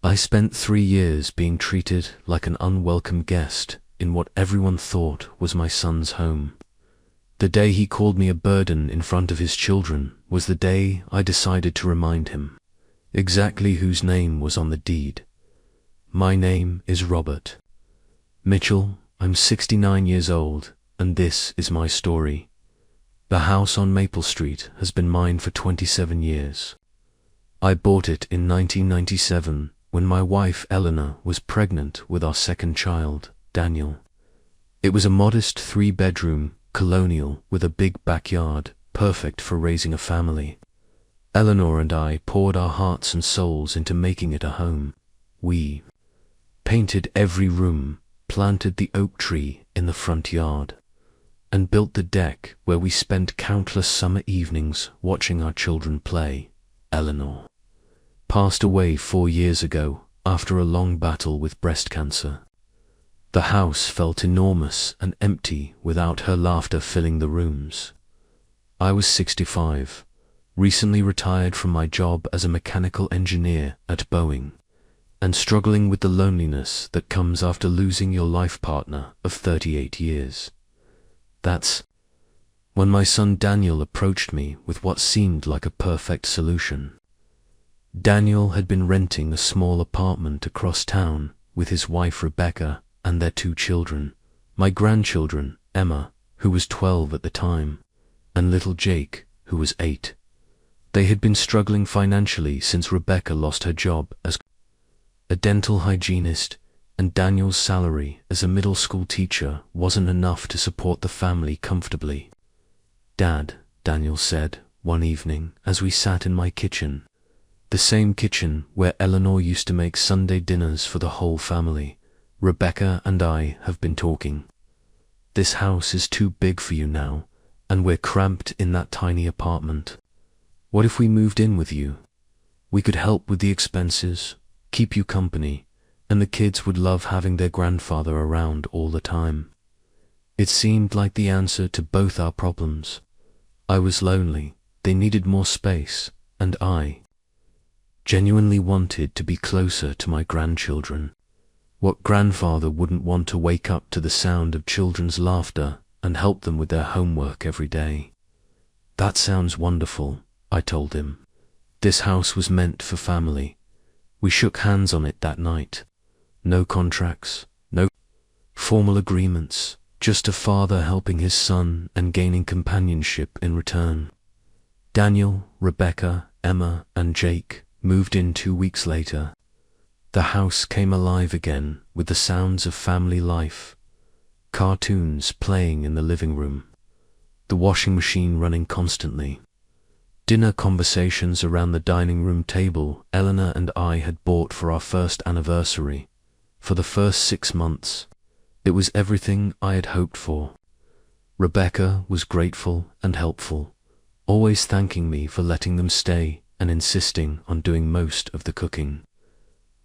I spent 3 years being treated like an unwelcome guest in what everyone thought was my son's home. The day he called me a burden in front of his children was the day I decided to remind him exactly whose name was on the deed. My name is Robert Mitchell. I'm 69 years old, and this is my story. The house on Maple Street has been mine for 27 years. I bought it in 1997 when my wife Eleanor was pregnant with our second child, Daniel. It was a modest 3-bedroom colonial with a big backyard, perfect for raising a family. Eleanor and I poured our hearts and souls into making it a home. We painted every room, planted the oak tree in the front yard, and built the deck where we spent countless summer evenings watching our children play. Eleanor passed away 4 years ago after a long battle with breast cancer. The house felt enormous and empty without her laughter filling the rooms. I was 65, recently retired from my job as a mechanical engineer at Boeing, and struggling with the loneliness that comes after losing your life partner of 38 years. That's when my son Daniel approached me with what seemed like a perfect solution. Daniel had been renting a small apartment across town with his wife Rebecca and their 2 children, my grandchildren, Emma, who was 12 at the time, and little Jake, who was 8. They had been struggling financially since Rebecca lost her job as a dental hygienist, and Daniel's salary as a middle school teacher wasn't enough to support the family comfortably. "Dad," Daniel said one evening as we sat in my kitchen, the same kitchen where Eleanor used to make Sunday dinners for the whole family, "Rebecca and I have been talking. This house is too big for you now, and we're cramped in that tiny apartment. What if we moved in with you? We could help with the expenses, keep you company, and the kids would love having their grandfather around all the time." It seemed like the answer to both our problems. I was lonely, they needed more space, and I genuinely wanted to be closer to my grandchildren. What grandfather wouldn't want to wake up to the sound of children's laughter and help them with their homework every day? "That sounds wonderful," I told him. This house was meant for family. We shook hands on it that night. No contracts, no formal agreements, just a father helping his son and gaining companionship in return. Daniel, Rebecca, Emma, and Jake moved in 2 weeks later. The house came alive again with the sounds of family life, cartoons playing in the living room, the washing machine running constantly, dinner conversations around the dining room table Eleanor and I had bought for our first anniversary. For the first 6 months, it was everything I had hoped for. Rebecca was grateful and helpful, always thanking me for letting them stay and insisting on doing most of the cooking.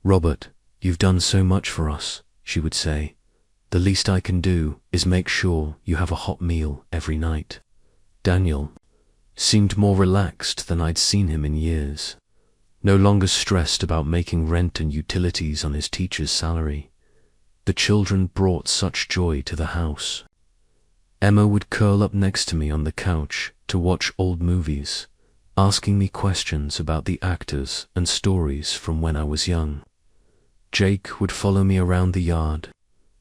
"Robert, you've done so much for us," she would say. "The least I can do is make sure you have a hot meal every night." Daniel seemed more relaxed than I'd seen him in years, no longer stressed about making rent and utilities on his teacher's salary. The children brought such joy to the house. Emma would curl up next to me on the couch to watch old movies, asking me questions about the actors and stories from when I was young. Jake would follow me around the yard,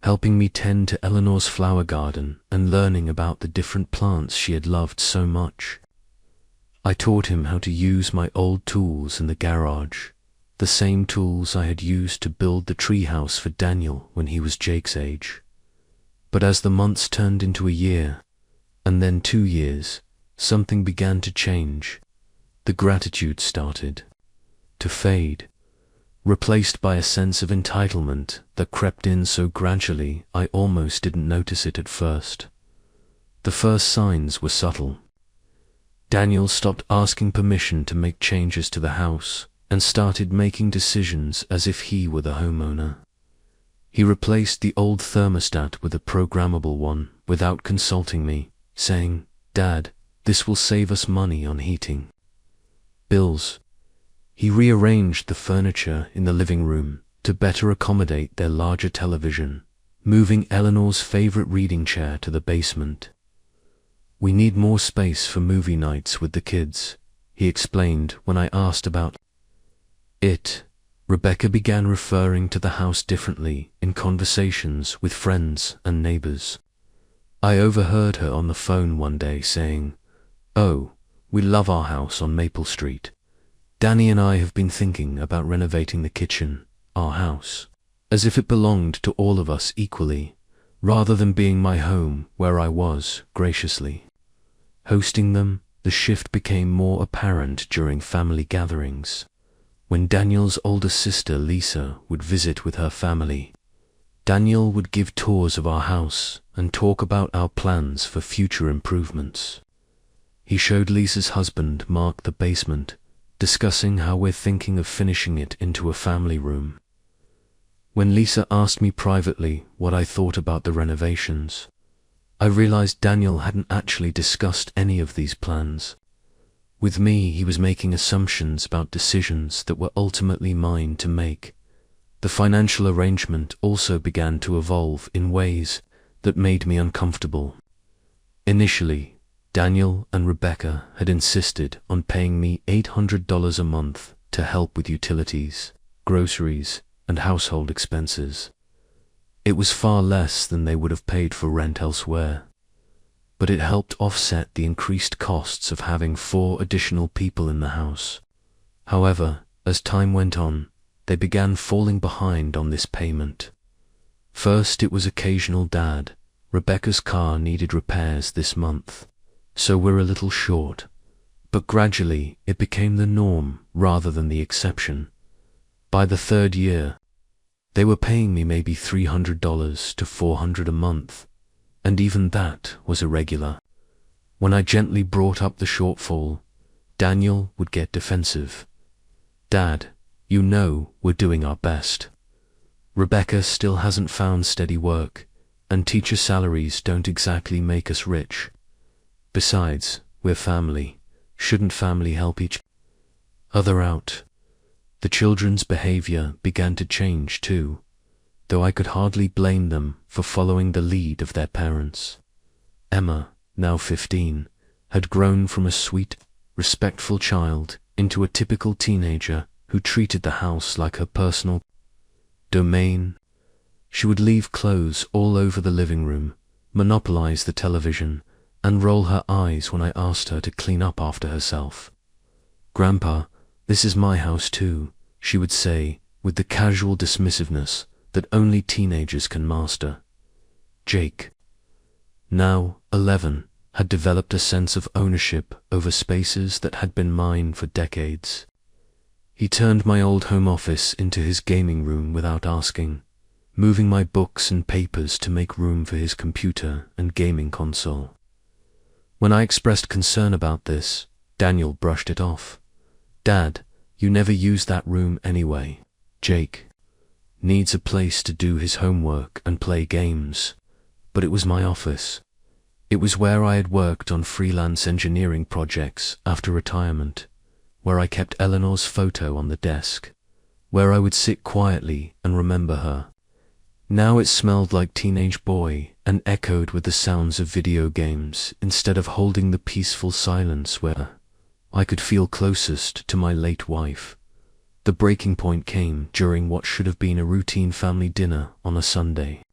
helping me tend to Eleanor's flower garden and learning about the different plants she had loved so much. I taught him how to use my old tools in the garage, the same tools I had used to build the treehouse for Daniel when he was Jake's age. But as the months turned into a year, and then 2 years, something began to change. The gratitude started to fade, replaced by a sense of entitlement that crept in so gradually I almost didn't notice it at first. The first signs were subtle. Daniel stopped asking permission to make changes to the house and started making decisions as if he were the homeowner. He replaced the old thermostat with a programmable one without consulting me, saying, "Dad, this will save us money on heating bills." He rearranged the furniture in the living room to better accommodate their larger television, moving Eleanor's favorite reading chair to the basement. "We need more space for movie nights with the kids," he explained when I asked about it. Rebecca began referring to the house differently in conversations with friends and neighbors. I overheard her on the phone one day saying, "Oh, we love our house on Maple Street. Danny and I have been thinking about renovating the kitchen, our house, as if it belonged to all of us equally, rather than being my home where I was graciously hosting them." The shift became more apparent during family gatherings. When Daniel's older sister Lisa would visit with her family, Daniel would give tours of our house and talk about our plans for future improvements. He showed Lisa's husband Mark the basement, discussing how we're thinking of finishing it into a family room. When Lisa asked me privately what I thought about the renovations, I realized Daniel hadn't actually discussed any of these plans. With me, he was making assumptions about decisions that were ultimately mine to make. The financial arrangement also began to evolve in ways that made me uncomfortable. Initially, Daniel and Rebecca had insisted on paying me $800 a month to help with utilities, groceries, and household expenses. It was far less than they would have paid for rent elsewhere, but it helped offset the increased costs of having 4 additional people in the house. However, as time went on, they began falling behind on this payment. First, it was occasional Dad. Rebecca's car needed repairs this month, so we're a little short. But gradually, it became the norm rather than the exception. By the 3rd year, they were paying me maybe $300 to $400 a month, and even that was irregular. When I gently brought up the shortfall, Daniel would get defensive. "Dad, you know we're doing our best. Rebecca still hasn't found steady work, and teacher salaries don't exactly make us rich. Besides, we're family. Shouldn't family help each other out?" The children's behavior began to change too, though I could hardly blame them for following the lead of their parents. Emma, now 15, had grown from a sweet, respectful child into a typical teenager who treated the house like her personal domain. She would leave clothes all over the living room, monopolize the television, and roll her eyes when I asked her to clean up after herself. "Grandpa, this is my house too," she would say with the casual dismissiveness that only teenagers can master. Jake, now 11, had developed a sense of ownership over spaces that had been mine for decades. He turned my old home office into his gaming room without asking, moving my books and papers to make room for his computer and gaming console. When I expressed concern about this, Daniel brushed it off. "Dad, you never use that room anyway. Jake needs a place to do his homework and play games." But it was my office. It was where I had worked on freelance engineering projects after retirement, where I kept Eleanor's photo on the desk, where I would sit quietly and remember her. Now it smelled like teenage boy and echoed with the sounds of video games instead of holding the peaceful silence where I could feel closest to my late wife. The breaking point came during what should have been a routine family dinner on a Sunday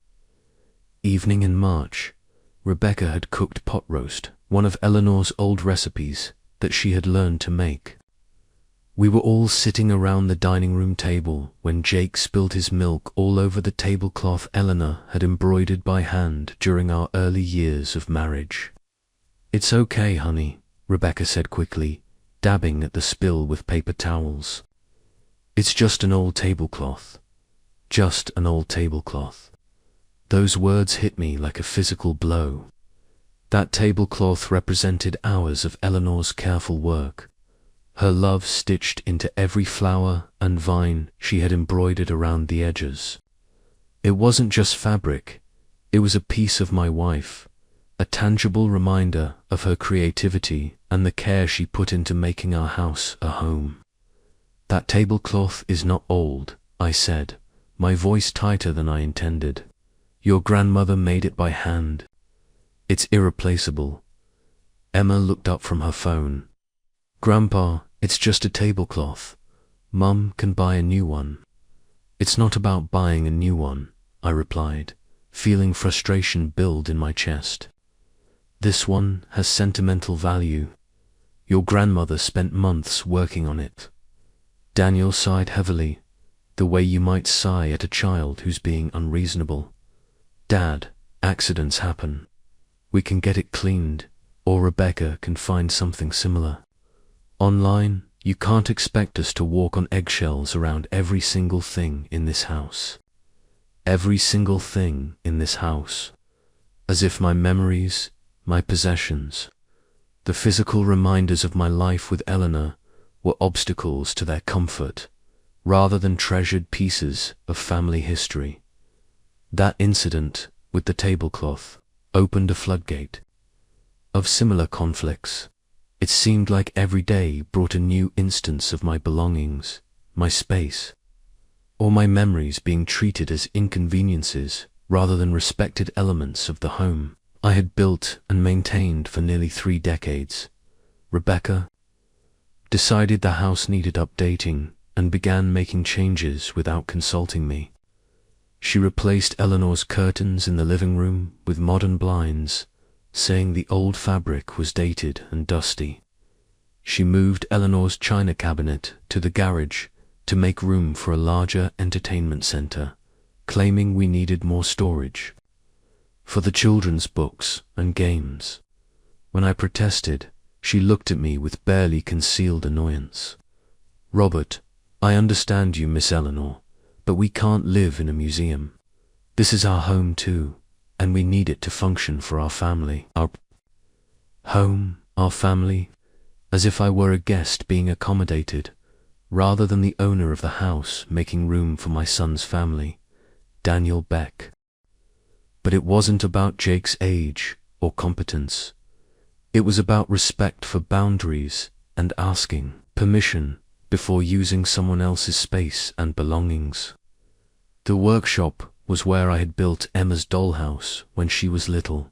evening in March. Rebecca had cooked pot roast, one of Eleanor's old recipes that she had learned to make. We were all sitting around the dining room table when Jake spilled his milk all over the tablecloth Eleanor had embroidered by hand during our early years of marriage. "It's okay, honey," Rebecca said quickly, dabbing at the spill with paper towels. "It's just an old tablecloth. Just an old tablecloth." Those words hit me like a physical blow. That tablecloth represented hours of Eleanor's careful work, her love stitched into every flower and vine she had embroidered around the edges. It wasn't just fabric, it was a piece of my wife, a tangible reminder of her creativity and the care she put into making our house a home. That tablecloth is not old, I said, my voice tighter than I intended. Your grandmother made it by hand. It's irreplaceable. Emma looked up from her phone. Grandpa, it's just a tablecloth. Mum can buy a new one. It's not about buying a new one, I replied, feeling frustration build in my chest. This one has sentimental value. Your grandmother spent months working on it. Daniel sighed heavily, the way you might sigh at a child who's being unreasonable. Dad, accidents happen. We can get it cleaned, or Rebecca can find something similar. Online, you can't expect us to walk on eggshells around every single thing in this house. Every single thing in this house. As if my memories, my possessions, the physical reminders of my life with Eleanor were obstacles to their comfort, rather than treasured pieces of family history. That incident with the tablecloth opened a floodgate of similar conflicts. It seemed like every day brought a new instance of my belongings, my space, or my memories being treated as inconveniences rather than respected elements of the home I had built and maintained for nearly 3 decades. Rebecca decided the house needed updating and began making changes without consulting me. She replaced Eleanor's curtains in the living room with modern blinds, saying the old fabric was dated and dusty. She moved Eleanor's china cabinet to the garage to make room for a larger entertainment center, claiming we needed more storage for the children's books and games. When I protested, she looked at me with barely concealed annoyance. Robert, I understand you, Miss Eleanor, but we can't live in a museum. This is our home too, and we need it to function for our family. Our home, our family, as if I were a guest being accommodated, rather than the owner of the house making room for my son's family, Daniel Beck. But it wasn't about Jake's age or competence. It was about respect for boundaries and asking permission before using someone else's space and belongings. The workshop was where I had built Emma's dollhouse when she was little,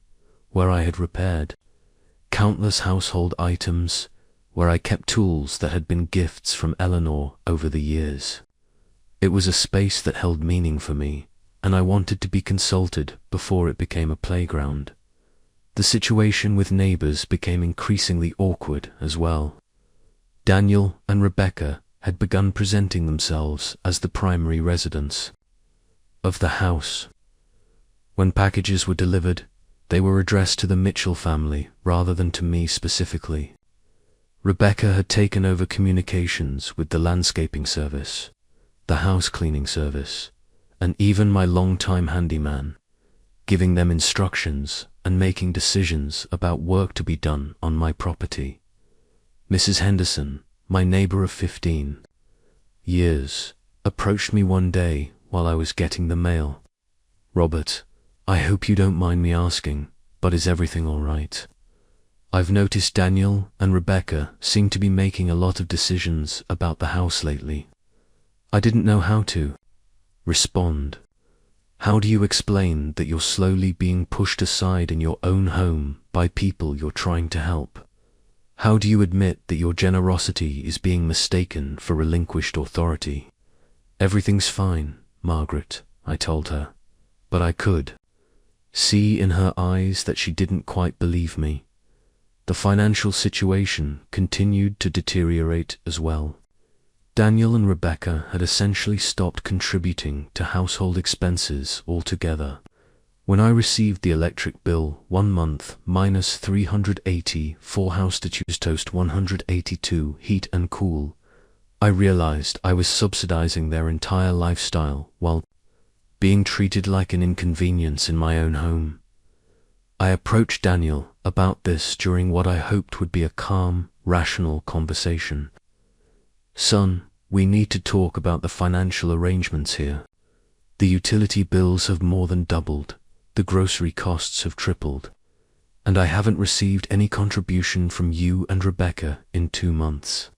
where I had repaired countless household items, where I kept tools that had been gifts from Eleanor over the years. It was a space that held meaning for me, and I wanted to be consulted before it became a playground. The situation with neighbors became increasingly awkward as well. Daniel and Rebecca had begun presenting themselves as the primary residents of the house. When packages were delivered, they were addressed to the Mitchell family rather than to me specifically. Rebecca had taken over communications with the landscaping service, the house cleaning service, and even my longtime handyman, giving them instructions and making decisions about work to be done on my property. Mrs. Henderson, my neighbor of 15 years, approached me one day while I was getting the mail. Robert, I hope you don't mind me asking, but is everything all right? I've noticed Daniel and Rebecca seem to be making a lot of decisions about the house lately. I didn't know how to respond. How do you explain that you're slowly being pushed aside in your own home by people you're trying to help? How do you admit that your generosity is being mistaken for relinquished authority? Everything's fine, Margaret, I told her, but I could see in her eyes that she didn't quite believe me. The financial situation continued to deteriorate as well. Daniel and Rebecca had essentially stopped contributing to household expenses altogether. When I received the electric bill 1 month minus 380 for house to choose toast 182 heat and cool, I realized I was subsidizing their entire lifestyle while being treated like an inconvenience in my own home. I approached Daniel about this during what I hoped would be a calm, rational conversation. Son, we need to talk about the financial arrangements here. The utility bills have more than doubled, the grocery costs have tripled, and I haven't received any contribution from you and Rebecca in 2 months.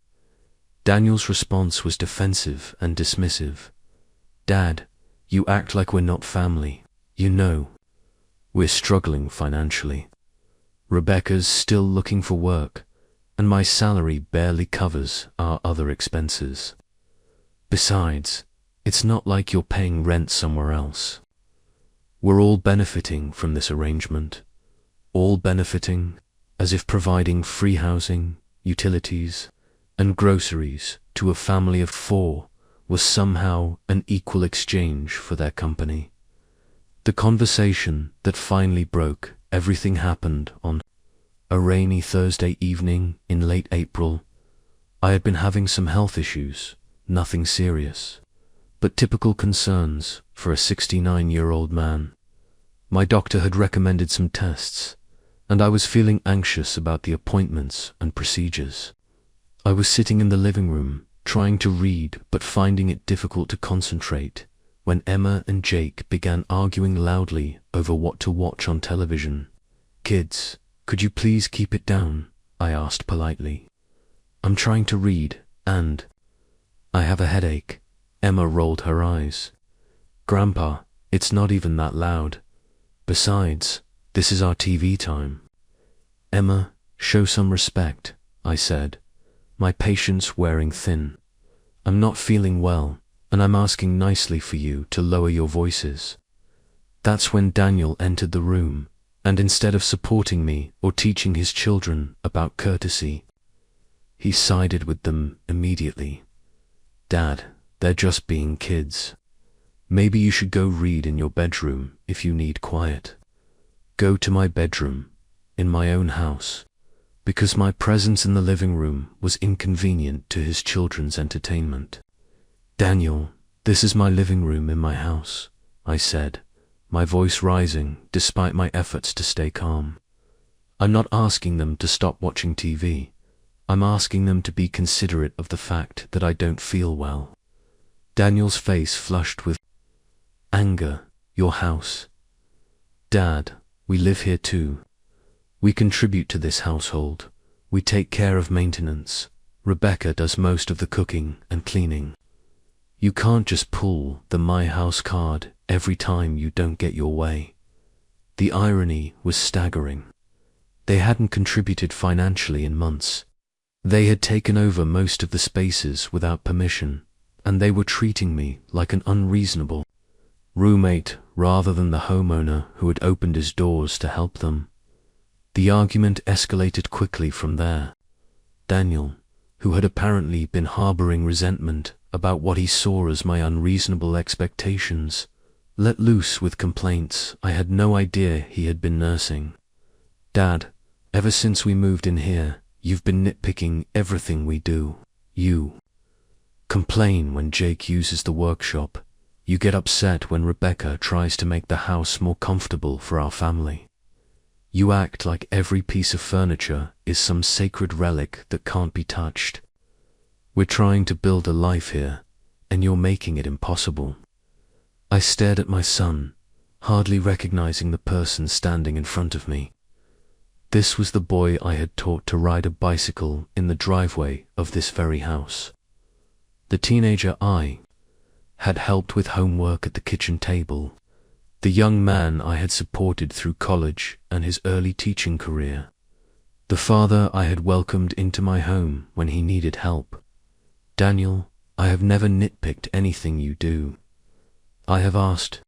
Daniel's response was defensive and dismissive. Dad, you act like we're not family. You know, we're struggling financially. Rebecca's still looking for work, and my salary barely covers our other expenses. Besides, it's not like you're paying rent somewhere else. We're all benefiting from this arrangement. All benefiting, as if providing free housing, utilities, and groceries to a family of 4 was somehow an equal exchange for their company. The conversation that finally broke everything happened on a rainy Thursday evening in late April. I had been having some health issues, nothing serious, but typical concerns for a 69-year-old man. My doctor had recommended some tests, and I was feeling anxious about the appointments and procedures. I was sitting in the living room, trying to read but finding it difficult to concentrate, when Emma and Jake began arguing loudly over what to watch on television. "Kids, could you please keep it down?" I asked politely. "I'm trying to read, and I have a headache." Emma rolled her eyes. "Grandpa, it's not even that loud. Besides, this is our TV time." "Emma, show some respect," I said, my patience wearing thin. "I'm not feeling well, and I'm asking nicely for you to lower your voices." That's when Daniel entered the room, and instead of supporting me or teaching his children about courtesy, he sided with them immediately. "Dad, they're just being kids. Maybe you should go read in your bedroom if you need quiet. Go to my bedroom, in my own house," because my presence in the living room was inconvenient to his children's entertainment. "Daniel, this is my living room in my house," I said, my voice rising despite my efforts to stay calm. "I'm not asking them to stop watching TV. I'm asking them to be considerate of the fact that I don't feel well." Daniel's face flushed with anger. "Your house. Dad, we live here too. We contribute to this household. We take care of maintenance. Rebecca does most of the cooking and cleaning. You can't just pull the My House card every time you don't get your way." The irony was staggering. They hadn't contributed financially in months. They had taken over most of the spaces without permission, and they were treating me like an unreasonable roommate rather than the homeowner who had opened his doors to help them. The argument escalated quickly from there. Daniel, who had apparently been harboring resentment about what he saw as my unreasonable expectations, let loose with complaints I had no idea he had been nursing. "Dad, ever since we moved in here, you've been nitpicking everything we do. You complain when Jake uses the workshop. You get upset when Rebecca tries to make the house more comfortable for our family. You act like every piece of furniture is some sacred relic that can't be touched. We're trying to build a life here, and you're making it impossible." I stared at my son, hardly recognizing the person standing in front of me. This was the boy I had taught to ride a bicycle in the driveway of this very house. The teenager I had helped with homework at the kitchen table. The young man I had supported through college and his early teaching career. The father I had welcomed into my home when he needed help. "Daniel, I have never nitpicked anything you do. I have asked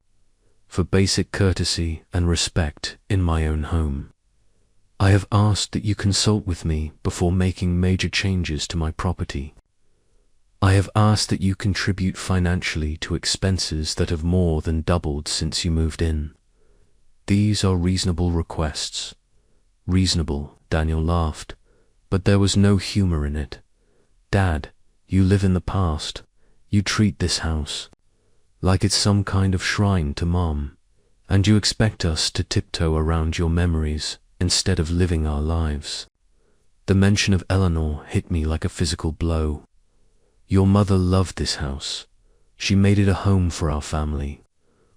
for basic courtesy and respect in my own home. I have asked that you consult with me before making major changes to my property. I have asked that you contribute financially to expenses that have more than doubled since you moved in. These are reasonable requests." "Reasonable," Daniel laughed, but there was no humor in it. "Dad, you live in the past. You treat this house like it's some kind of shrine to Mom, and you expect us to tiptoe around your memories instead of living our lives." The mention of Eleanor hit me like a physical blow. Your mother loved this house. She made it a home for our family.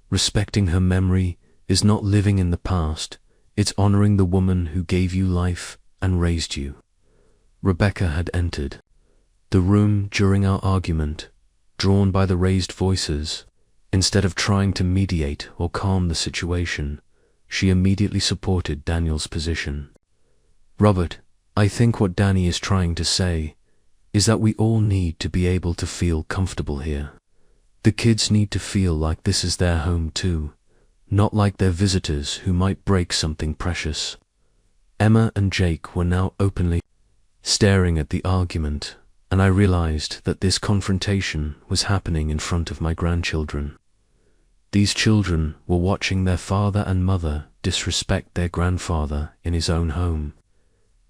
Respecting her memory is not living in the past, it's honoring the woman who gave you life and raised you. Rebecca had entered. The room during our argument, drawn by the raised voices, instead of trying to mediate or calm the situation, she immediately supported Daniel's position. Robert, I think what Danny is trying to say is that we all need to be able to feel comfortable here. The kids need to feel like this is their home too, not like they're visitors who might break something precious. Emma and Jake were now openly staring at the argument, and I realized that this confrontation was happening in front of my grandchildren. These children were watching their father and mother disrespect their grandfather in his own home,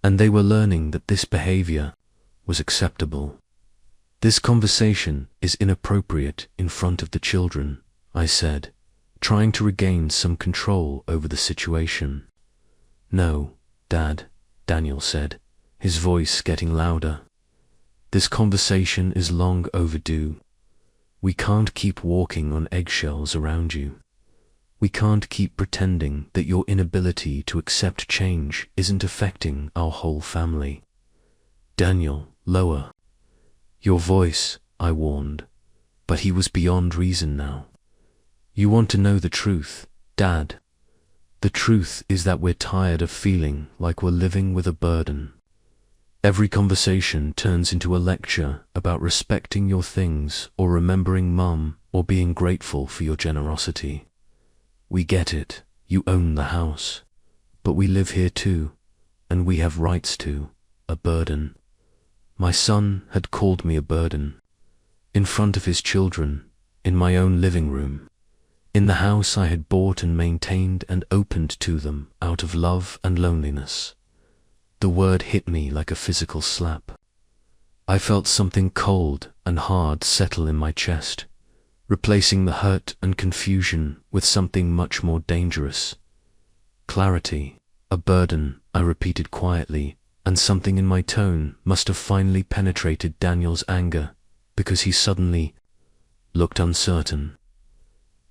and they were learning that this behavior was acceptable. This conversation is inappropriate in front of the children, I said, trying to regain some control over the situation. No, Dad, Daniel said, his voice getting louder. This conversation is long overdue. We can't keep walking on eggshells around you. We can't keep pretending that your inability to accept change isn't affecting our whole family. Daniel, lower your voice, I warned, but he was beyond reason now. You want to know the truth, Dad. The truth is that we're tired of feeling like we're living with a burden. Every conversation turns into a lecture about respecting your things or remembering Mum or being grateful for your generosity. We get it, you own the house, but we live here too, and we have rights to a burden. My son had called me a burden, in front of his children, in my own living room, in the house I had bought and maintained and opened to them out of love and loneliness. The word hit me like a physical slap. I felt something cold and hard settle in my chest, replacing the hurt and confusion with something much more dangerous. Clarity, a burden, I repeated quietly, and something in my tone must have finally penetrated Daniel's anger, because he suddenly looked uncertain.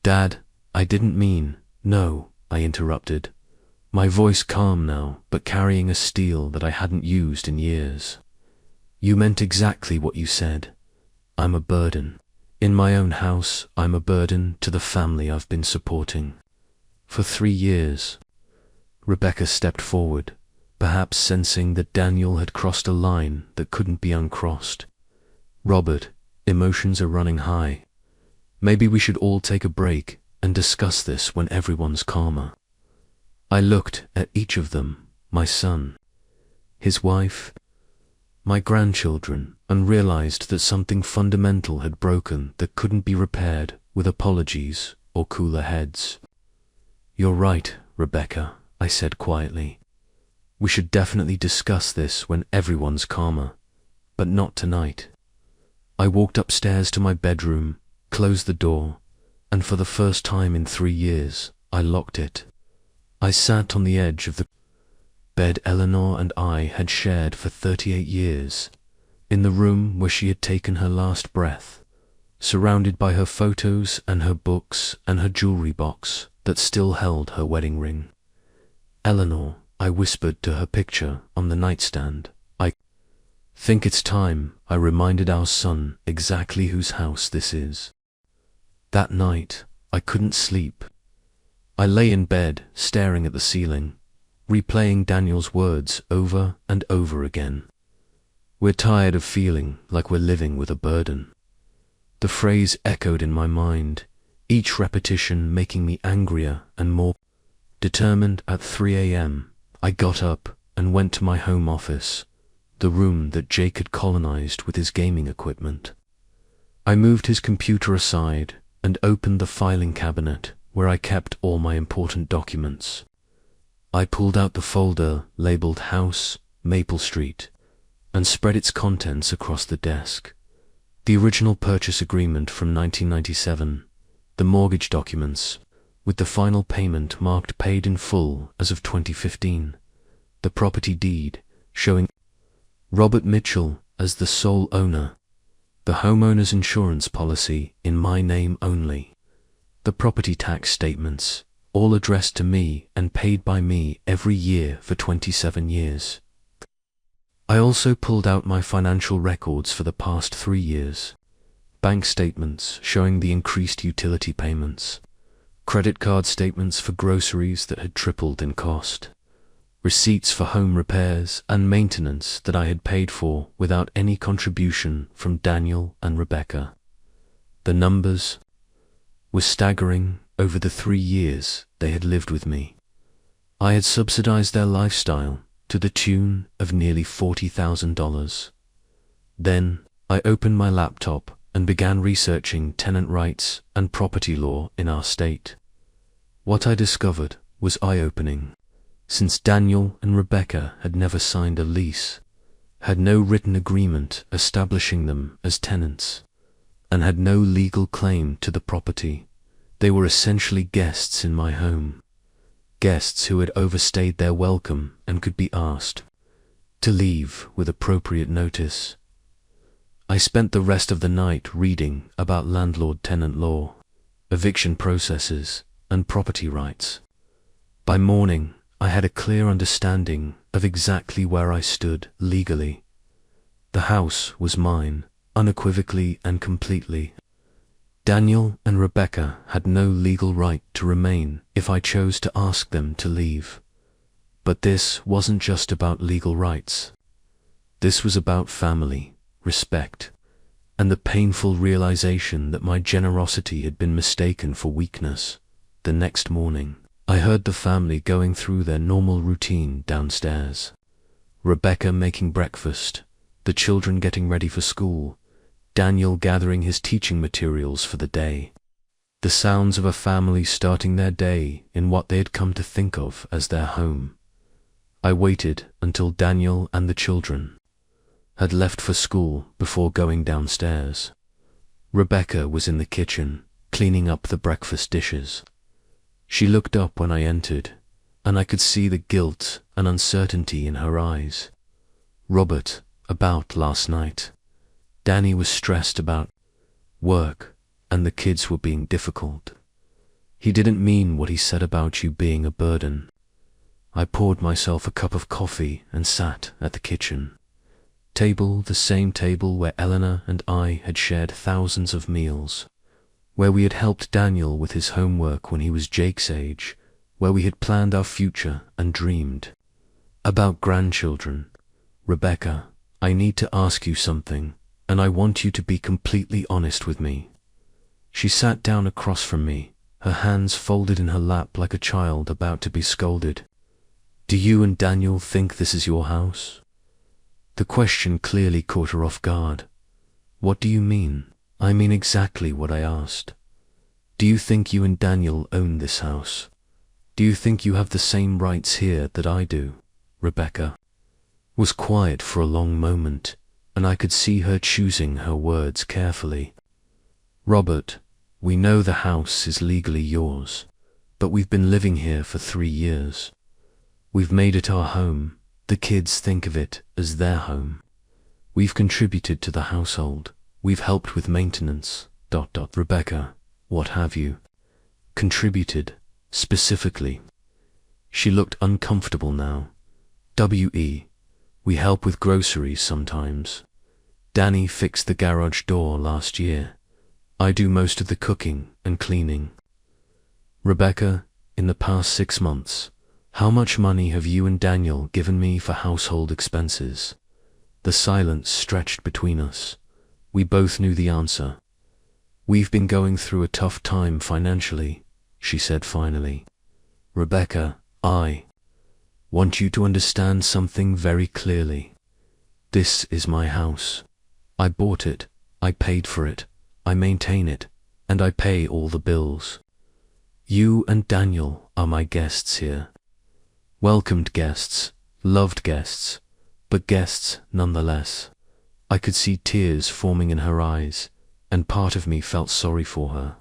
Dad, I didn't mean, no, I interrupted, my voice calm now, but carrying a steel that I hadn't used in years. You meant exactly what you said. I'm a burden. In my own house, I'm a burden to the family I've been supporting. For 3 years. Rebecca stepped forward, perhaps sensing that Daniel had crossed a line that couldn't be uncrossed. Robert, emotions are running high. Maybe we should all take a break and discuss this when everyone's calmer. I looked at each of them, my son, his wife, my grandchildren, and realized that something fundamental had broken that couldn't be repaired with apologies or cooler heads. You're right, Rebecca, I said quietly. We should definitely discuss this when everyone's calmer, but not tonight. I walked upstairs to my bedroom, closed the door, and for the first time in 3 years, I locked it. I sat on the edge of the bed Eleanor and I had shared for 38 years, in the room where she had taken her last breath, surrounded by her photos and her books and her jewelry box that still held her wedding ring. Eleanor, I whispered to her picture on the nightstand. I think it's time I reminded our son exactly whose house this is. That night, I couldn't sleep. I lay in bed, staring at the ceiling, replaying Daniel's words over and over again. We're tired of feeling like we're living with a burden. The phrase echoed in my mind, each repetition making me angrier and more determined. At 3 a.m., I got up and went to my home office, the room that Jake had colonized with his gaming equipment. I moved his computer aside and opened the filing cabinet where I kept all my important documents. I pulled out the folder labeled House, Maple Street, and spread its contents across the desk. The original purchase agreement from 1997, the mortgage documents, with the final payment marked paid in full as of 2015, the property deed showing Robert Mitchell as the sole owner, the homeowner's insurance policy in my name only, the property tax statements, all addressed to me and paid by me every year for 27 years. I also pulled out my financial records for the past 3 years. Bank statements showing the increased utility payments. Credit card statements for groceries that had tripled in cost. Receipts for home repairs and maintenance that I had paid for without any contribution from Daniel and Rebecca. The numbers were staggering over the 3 years they had lived with me. I had subsidized their lifestyle to the tune of nearly $40,000. Then I opened my laptop and began researching tenant rights and property law in our state. What I discovered was eye-opening. Since Daniel and Rebecca had never signed a lease, had no written agreement establishing them as tenants, and had no legal claim to the property, they were essentially guests in my home. Guests who had overstayed their welcome and could be asked to leave with appropriate notice. I spent the rest of the night reading about landlord-tenant law, eviction processes, and property rights. By morning, I had a clear understanding of exactly where I stood legally. The house was mine, unequivocally and completely. Daniel and Rebecca had no legal right to remain if I chose to ask them to leave. But this wasn't just about legal rights. This was about family, respect, and the painful realization that my generosity had been mistaken for weakness. The next morning, I heard the family going through their normal routine downstairs. Rebecca making breakfast, the children getting ready for school, Daniel gathering his teaching materials for the day. The sounds of a family starting their day in what they had come to think of as their home. I waited until Daniel and the children had left for school before going downstairs. Rebecca was in the kitchen, cleaning up the breakfast dishes. She looked up when I entered, and I could see the guilt and uncertainty in her eyes. Robert, about last night. Danny was stressed about work, and the kids were being difficult. He didn't mean what he said about you being a burden. I poured myself a cup of coffee and sat at the kitchen table, the same table where Eleanor and I had shared thousands of meals, where we had helped Daniel with his homework when he was Jake's age, where we had planned our future and dreamed about grandchildren. Rebecca, I need to ask you something, and I want you to be completely honest with me. She sat down across from me, her hands folded in her lap like a child about to be scolded. Do you and Daniel think this is your house? The question clearly caught her off guard. What do you mean? I mean exactly what I asked. Do you think you and Daniel own this house? Do you think you have the same rights here that I do? Rebecca was quiet for a long moment, and I could see her choosing her words carefully. Robert, we know the house is legally yours, but we've been living here for 3 years. We've made it our home. The kids think of it as their home. We've contributed to the household. We've helped with maintenance. Rebecca, what have you? Contributed, specifically. She looked uncomfortable now. We help with groceries sometimes. Danny fixed the garage door last year. I do most of the cooking and cleaning. Rebecca, in the past 6 months, how much money have you and Daniel given me for household expenses? The silence stretched between us. We both knew the answer. We've been going through a tough time financially, she said finally. Rebecca, I want you to understand something very clearly. This is my house. I bought it, I paid for it, I maintain it, and I pay all the bills. You and Daniel are my guests here. Welcomed guests, loved guests, but guests nonetheless. I could see tears forming in her eyes, and part of me felt sorry for her.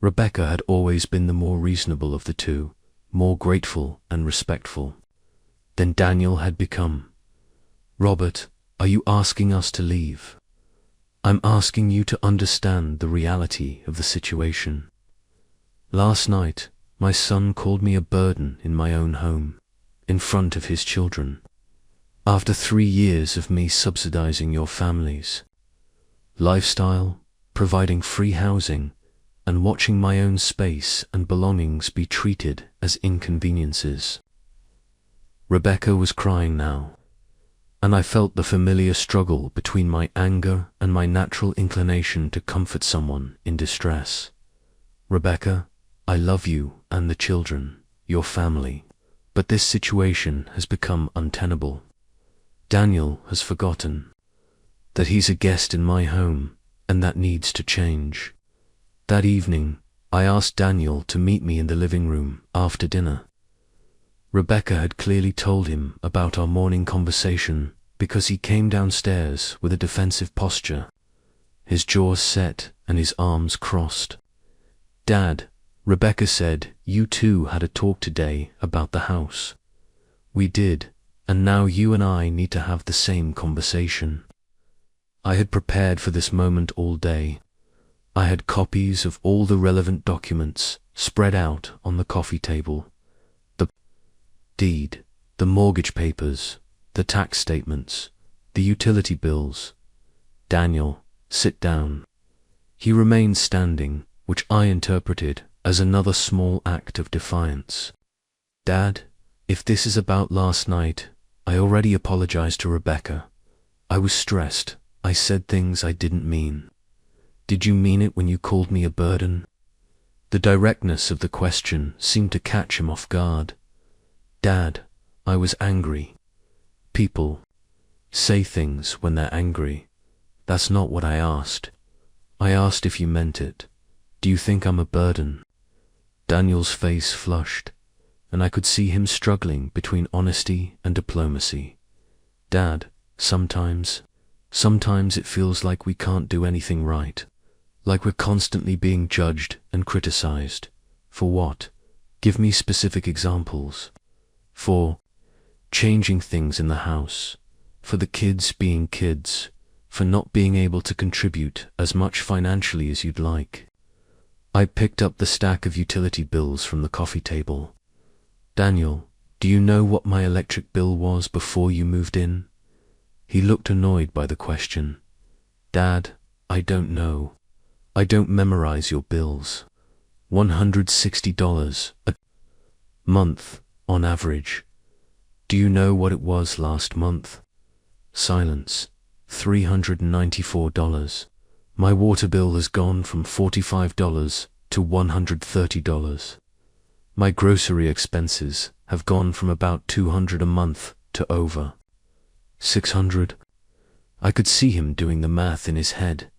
Rebecca had always been the more reasonable of the two, more grateful and respectful than Daniel had become. Robert, are you asking us to leave? I'm asking you to understand the reality of the situation. Last night, my son called me a burden in my own home, in front of his children. After 3 years of me subsidizing your family's lifestyle, providing free housing, and watching my own space and belongings be treated as inconveniences. Rebecca was crying now, and I felt the familiar struggle between my anger and my natural inclination to comfort someone in distress. Rebecca, I love you and the children, your family, but this situation has become untenable. Daniel has forgotten that he's a guest in my home, and that needs to change. That evening, I asked Daniel to meet me in the living room after dinner. Rebecca had clearly told him about our morning conversation because he came downstairs with a defensive posture, his jaws set and his arms crossed. Dad, Rebecca said you two had a talk today about the house. We did, and now you and I need to have the same conversation. I had prepared for this moment all day. I had copies of all the relevant documents spread out on the coffee table. The deed, the mortgage papers, the tax statements, the utility bills. Daniel, sit down. He remained standing, which I interpreted as another small act of defiance. Dad, if this is about last night, I already apologized to Rebecca. I was stressed. I said things I didn't mean. Did you mean it when you called me a burden? The directness of the question seemed to catch him off guard. Dad, I was angry. People say things when they're angry. That's not what I asked. I asked if you meant it. Do you think I'm a burden? Daniel's face flushed, and I could see him struggling between honesty and diplomacy. Dad, sometimes it feels like we can't do anything right. Like we're constantly being judged and criticized. For what? Give me specific examples. For changing things in the house. For the kids being kids. For not being able to contribute as much financially as you'd like. I picked up the stack of utility bills from the coffee table. Daniel, do you know what my electric bill was before you moved in? He looked annoyed by the question. Dad, I don't know. I don't memorize your bills. $160 a month, on average. Do you know what it was last month? Silence. $394. My water bill has gone from $45 to $130. My grocery expenses have gone from about $200 a month to over $600. I could see him doing the math in his head,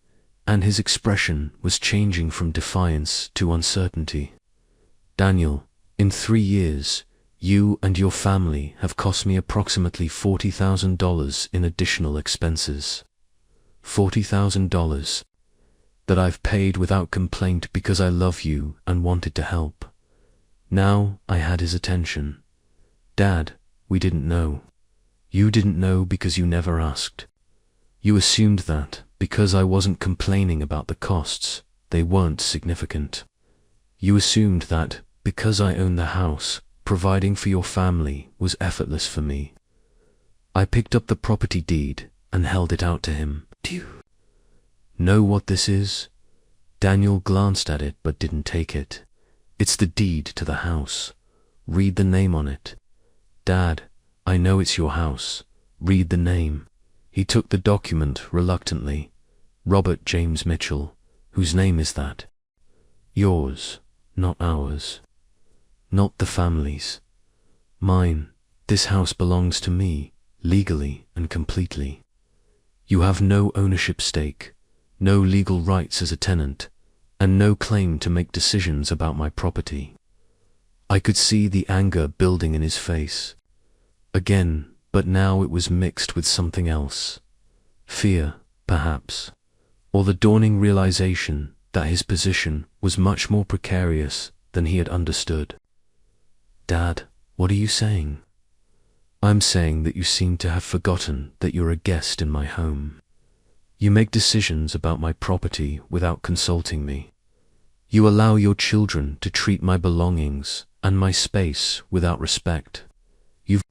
and his expression was changing from defiance to uncertainty. Daniel, in 3 years, you and your family have cost me approximately $40,000 in additional expenses. $40,000 that I've paid without complaint because I love you and wanted to help. Now I had his attention. Dad, we didn't know. You didn't know because you never asked. You assumed that, because I wasn't complaining about the costs, they weren't significant. You assumed that, because I owned the house, providing for your family was effortless for me. I picked up the property deed and held it out to him. Do you know what this is? Daniel glanced at it but didn't take it. It's the deed to the house. Read the name on it. Dad, I know it's your house. Read the name. He took the document reluctantly. Robert James Mitchell. Whose name is that? Yours, not ours. Not the family's. Mine. This house belongs to me, legally and completely. You have no ownership stake, no legal rights as a tenant, and no claim to make decisions about my property. I could see the anger building in his face. Again, but now it was mixed with something else. Fear, perhaps, or the dawning realization that his position was much more precarious than he had understood. Dad, what are you saying? I'm saying that you seem to have forgotten that you're a guest in my home. You make decisions about my property without consulting me. You allow your children to treat my belongings and my space without respect. You've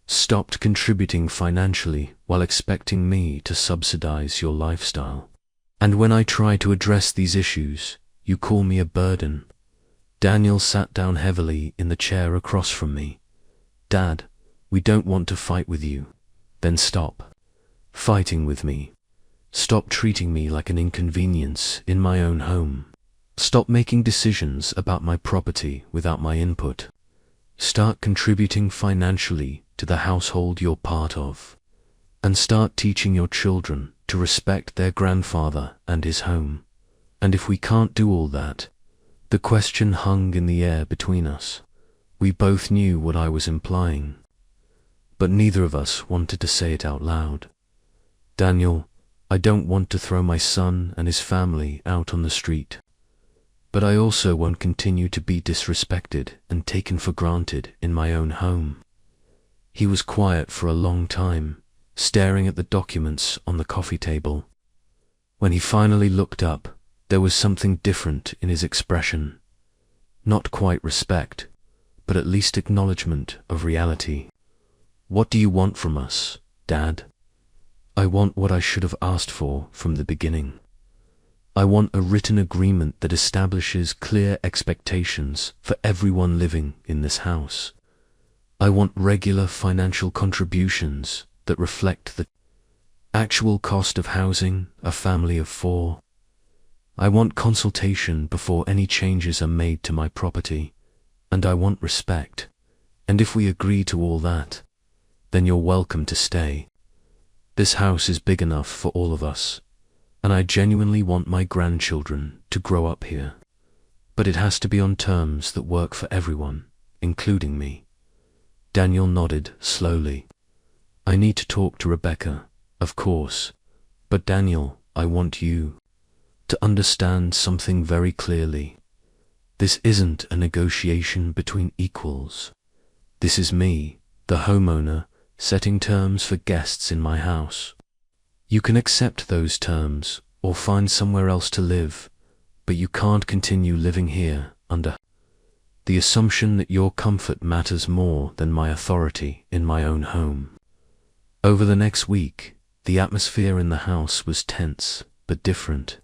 stopped contributing financially while expecting me to subsidize your lifestyle. And when I try to address these issues, you call me a burden. Daniel sat down heavily in the chair across from me. Dad, we don't want to fight with you. Then stop fighting with me. Stop treating me like an inconvenience in my own home. Stop making decisions about my property without my input. Start contributing financially to the household you're part of. And start teaching your children to respect their grandfather and his home. And if we can't do all that, the question hung in the air between us. We both knew what I was implying, but neither of us wanted to say it out loud. Daniel, I don't want to throw my son and his family out on the street, but I also won't continue to be disrespected and taken for granted in my own home. He was quiet for a long time, staring at the documents on the coffee table. When he finally looked up, there was something different in his expression. Not quite respect, but at least acknowledgement of reality. What do you want from us, Dad? I want what I should have asked for from the beginning. I want a written agreement that establishes clear expectations for everyone living in this house. I want regular financial contributions that reflect the actual cost of housing a family of 4. I want consultation before any changes are made to my property, and I want respect. And if we agree to all that, then you're welcome to stay. This house is big enough for all of us, and I genuinely want my grandchildren to grow up here. But it has to be on terms that work for everyone, including me. Daniel nodded slowly. I need to talk to Rebecca, of course, but Daniel, I want you to understand something very clearly. This isn't a negotiation between equals. This is me, the homeowner, setting terms for guests in my house. You can accept those terms or find somewhere else to live, but you can't continue living here under the assumption that your comfort matters more than my authority in my own home. Over the next week, the atmosphere in the house was tense but different.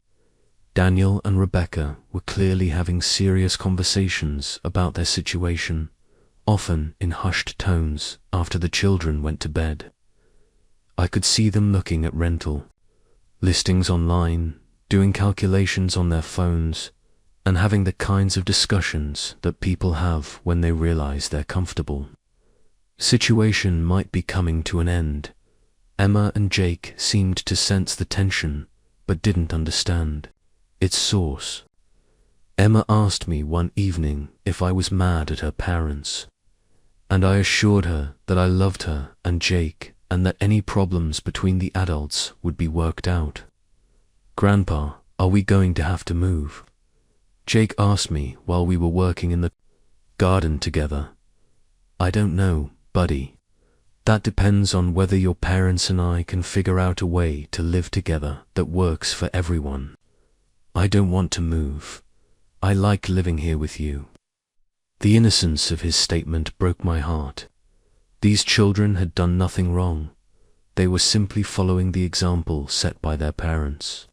Daniel and Rebecca were clearly having serious conversations about their situation, often in hushed tones after the children went to bed. I could see them looking at rental listings online, doing calculations on their phones, and having the kinds of discussions that people have when they realize they're comfortable. Situation might be coming to an end. Emma and Jake seemed to sense the tension, but didn't understand its source. Emma asked me one evening if I was mad at her parents, and I assured her that I loved her and Jake and that any problems between the adults would be worked out. Grandpa, are we going to have to move? Jake asked me while we were working in the garden together. I don't know, buddy. That depends on whether your parents and I can figure out a way to live together that works for everyone. I don't want to move. I like living here with you. The innocence of his statement broke my heart. These children had done nothing wrong. They were simply following the example set by their parents.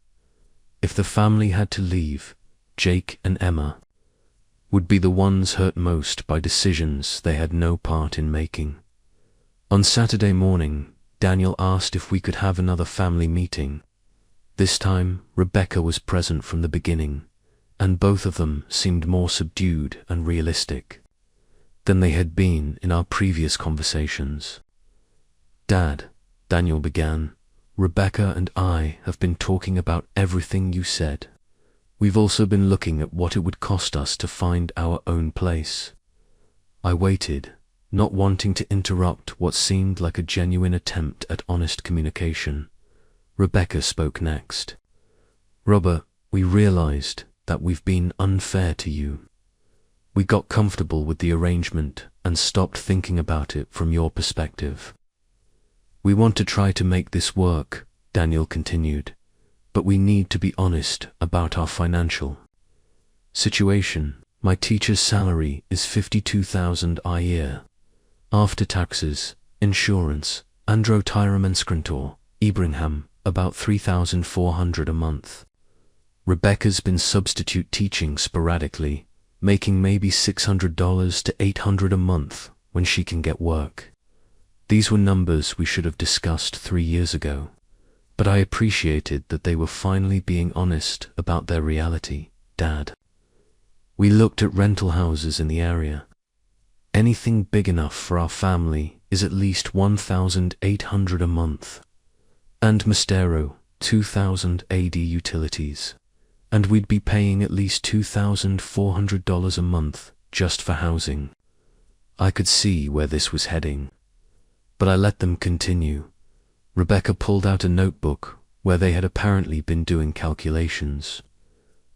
If the family had to leave, Jake and Emma would be the ones hurt most by decisions they had no part in making. On Saturday morning, Daniel asked if we could have another family meeting. This time, Rebecca was present from the beginning, and both of them seemed more subdued and realistic than they had been in our previous conversations. Dad, Daniel began, Rebecca and I have been talking about everything you said. We've also been looking at what it would cost us to find our own place. I waited, not wanting to interrupt what seemed like a genuine attempt at honest communication. Rebecca spoke next. Robert, we realized that we've been unfair to you. We got comfortable with the arrangement and stopped thinking about it from your perspective. We want to try to make this work, Daniel continued, but we need to be honest about our financial situation. My teacher's salary is $52,000 a year. After taxes, insurance, androtyramenscrantor, Ebringham, about $3,400 a month. Rebecca's been substitute teaching sporadically, making maybe $600 to $800 a month when she can get work. These were numbers we should have discussed 3 years ago, but I appreciated that they were finally being honest about their reality, Dad. We looked at rental houses in the area. Anything big enough for our family is at least $1,800 a month. And Mistero, $2,000 AD utilities. And we'd be paying at least $2,400 a month just for housing. I could see where this was heading, but I let them continue. Rebecca pulled out a notebook where they had apparently been doing calculations.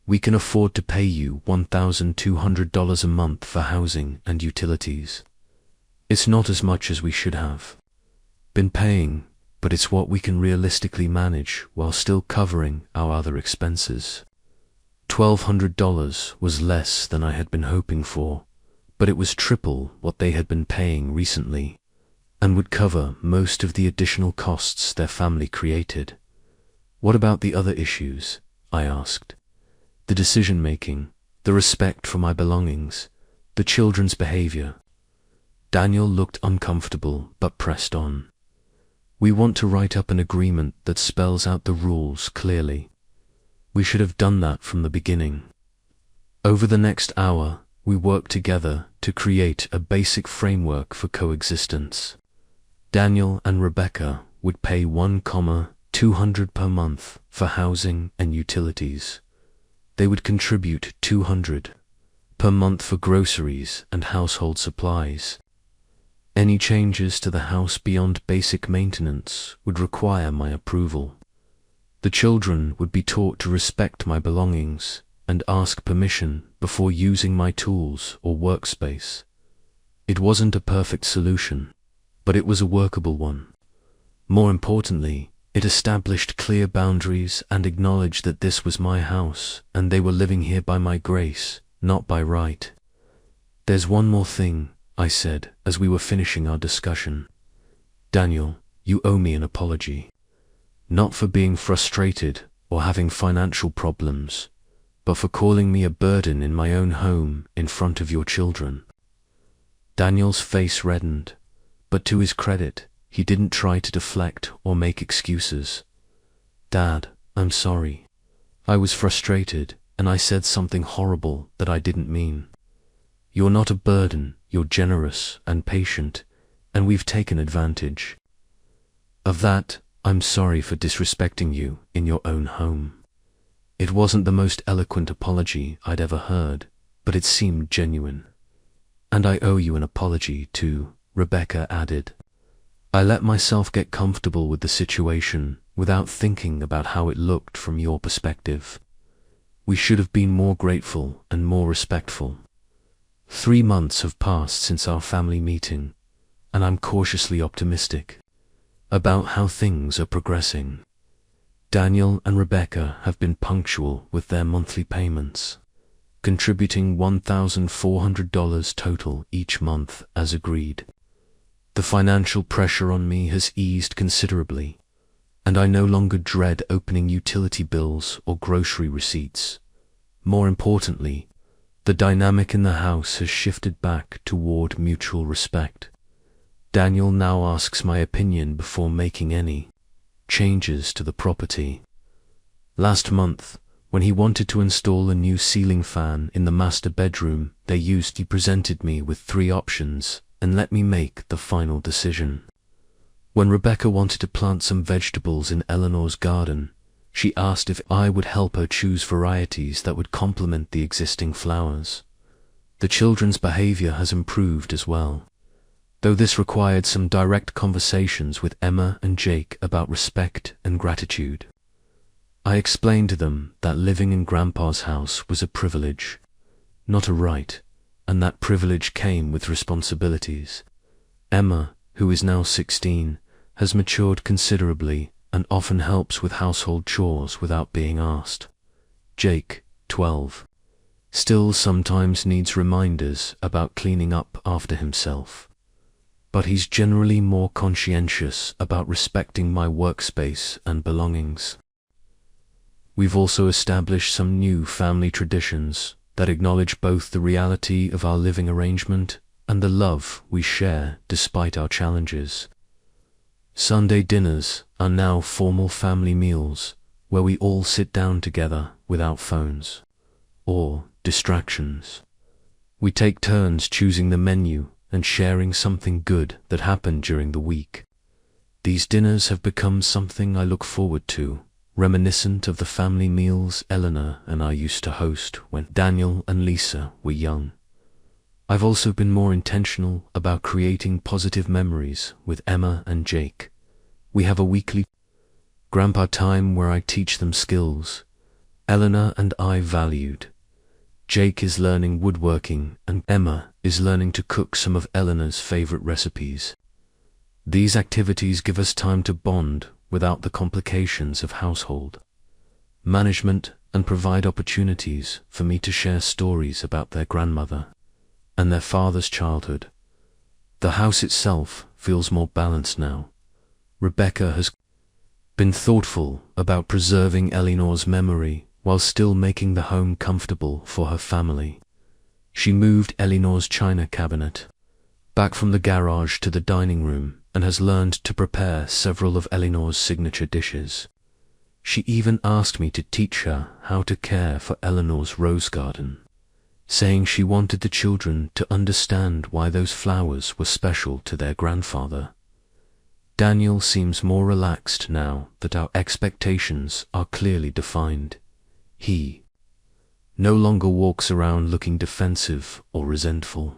We can afford to pay you $1,200 a month for housing and utilities. It's not as much as we should have been paying, but it's what we can realistically manage while still covering our other expenses. $1,200 was less than I had been hoping for, but it was triple what they had been paying recently, and would cover most of the additional costs their family created. What about the other issues? I asked. The decision-making, the respect for my belongings, the children's behavior. Daniel looked uncomfortable but pressed on. We want to write up an agreement that spells out the rules clearly. We should have done that from the beginning. Over the next hour, we worked together to create a basic framework for coexistence. Daniel and Rebecca would pay $1,200 per month for housing and utilities. They would contribute $200 per month for groceries and household supplies. Any changes to the house beyond basic maintenance would require my approval. The children would be taught to respect my belongings and ask permission before using my tools or workspace. It wasn't a perfect solution, but it was a workable one. More importantly, it established clear boundaries and acknowledged that this was my house and they were living here by my grace, not by right. There's one more thing, I said as we were finishing our discussion. Daniel, you owe me an apology. Not for being frustrated or having financial problems, but for calling me a burden in my own home in front of your children. Daniel's face reddened, but to his credit, he didn't try to deflect or make excuses. Dad, I'm sorry. I was frustrated and I said something horrible that I didn't mean. You're not a burden, you're generous and patient, and we've taken advantage of that. I'm sorry for disrespecting you in your own home. It wasn't the most eloquent apology I'd ever heard, but it seemed genuine. And I owe you an apology too, Rebecca added. I let myself get comfortable with the situation without thinking about how it looked from your perspective. We should have been more grateful and more respectful. 3 months have passed since our family meeting, and I'm cautiously optimistic about how things are progressing. Daniel and Rebecca have been punctual with their monthly payments, contributing $1,400 total each month as agreed. The financial pressure on me has eased considerably, and I no longer dread opening utility bills or grocery receipts. More importantly, the dynamic in the house has shifted back toward mutual respect. Daniel now asks my opinion before making any changes to the property. Last month, when he wanted to install a new ceiling fan in the master bedroom he presented me with 3 options and let me make the final decision. When Rebecca wanted to plant some vegetables in Eleanor's garden, she asked if I would help her choose varieties that would complement the existing flowers. The children's behavior has improved as well, though this required some direct conversations with Emma and Jake about respect and gratitude. I explained to them that living in Grandpa's house was a privilege, not a right, and that privilege came with responsibilities. Emma, who is now 16, has matured considerably and often helps with household chores without being asked. Jake, 12, still sometimes needs reminders about cleaning up after himself. but he's generally more conscientious about respecting my workspace and belongings. We've also established some new family traditions that acknowledge both the reality of our living arrangement and the love we share despite our challenges. Sunday dinners are now formal family meals where we all sit down together without phones or distractions. We take turns choosing the menu and sharing something good that happened during the week. These dinners have become something I look forward to, reminiscent of the family meals Eleanor and I used to host when Daniel and Lisa were young. I've also been more intentional about creating positive memories with Emma and Jake. We have a weekly grandpa time where I teach them skills Eleanor and I valued. Jake is learning woodworking and Emma is learning to cook some of Eleanor's favorite recipes. These activities give us time to bond without the complications of household management and provide opportunities for me to share stories about their grandmother and their father's childhood. The house itself feels more balanced now. Rebecca has been thoughtful about preserving Eleanor's memory while still making the home comfortable for her family. She moved Eleanor's china cabinet back from the garage to the dining room and has learned to prepare several of Eleanor's signature dishes. She even asked me to teach her how to care for Eleanor's rose garden, saying she wanted the children to understand why those flowers were special to their grandfather. Daniel seems more relaxed now that our expectations are clearly defined. He no longer walks around looking defensive or resentful,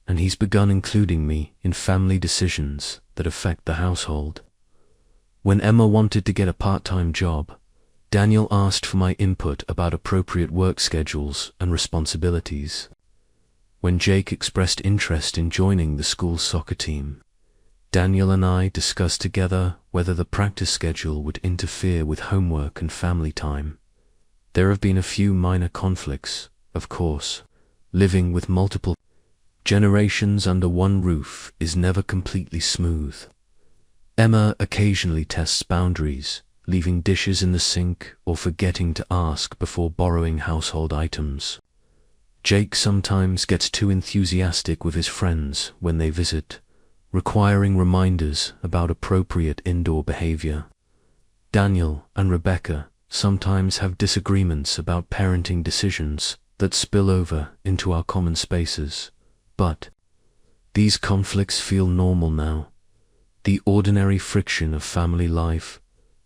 and he's begun including me in family decisions that affect the household. When Emma wanted to get a part-time job, Daniel asked for my input about appropriate work schedules and responsibilities. When Jake expressed interest in joining the school soccer team, Daniel and I discussed together whether the practice schedule would interfere with homework and family time. There have been a few minor conflicts, of course. Living with multiple generations under one roof is never completely smooth. Emma occasionally tests boundaries, leaving dishes in the sink or forgetting to ask before borrowing household items. Jake sometimes gets too enthusiastic with his friends when they visit, requiring reminders about appropriate indoor behavior. Daniel and Rebecca sometimes have disagreements about parenting decisions that spill over into our common spaces, but these conflicts feel normal now, the ordinary friction of family life,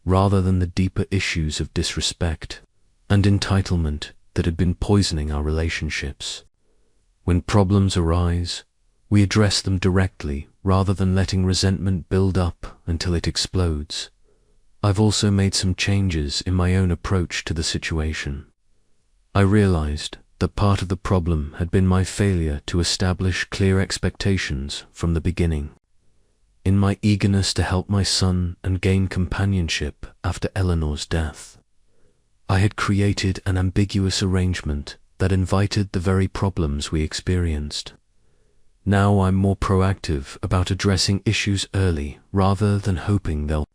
rather than the deeper issues of disrespect and entitlement that had been poisoning our relationships. When problems arise, we address them directly rather than letting resentment build up until it explodes. I've also made some changes in my own approach to the situation. I realized that part of the problem had been my failure to establish clear expectations from the beginning. In my eagerness to help my son and gain companionship after Eleanor's death, I had created an ambiguous arrangement that invited the very problems we experienced. Now I'm more proactive about addressing issues early rather than hoping they'll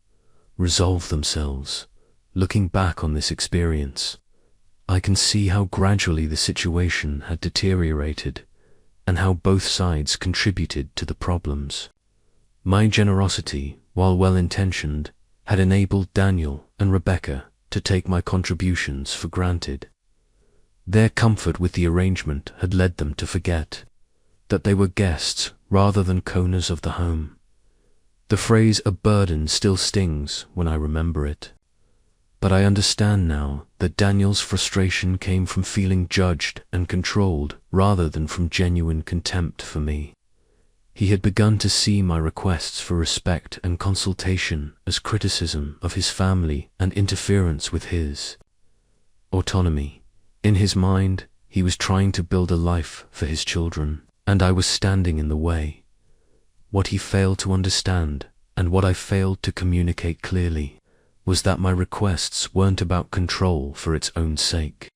resolve themselves. Looking back on this experience, I can see how gradually the situation had deteriorated and how both sides contributed to the problems. My generosity, while well-intentioned, had enabled Daniel and Rebecca to take my contributions for granted. Their comfort with the arrangement had led them to forget that they were guests rather than owners of the home. The phrase "a burden" still stings when I remember it, but I understand now that Daniel's frustration came from feeling judged and controlled rather than from genuine contempt for me. He had begun to see my requests for respect and consultation as criticism of his family and interference with his autonomy. In his mind, he was trying to build a life for his children, and I was standing in the way. What he failed to understand, and what I failed to communicate clearly, was that my requests weren't about control for its own sake.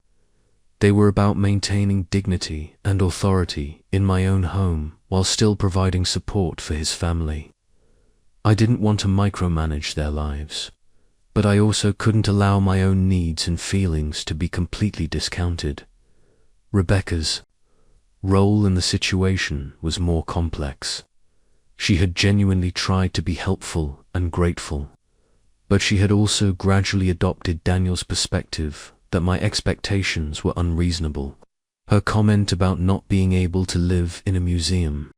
They were about maintaining dignity and authority in my own home while still providing support for his family. I didn't want to micromanage their lives, but I also couldn't allow my own needs and feelings to be completely discounted. Rebecca's role in the situation was more complex. She had genuinely tried to be helpful and grateful, but she had also gradually adopted Daniel's perspective that my expectations were unreasonable. Her comment about not being able to live in a museum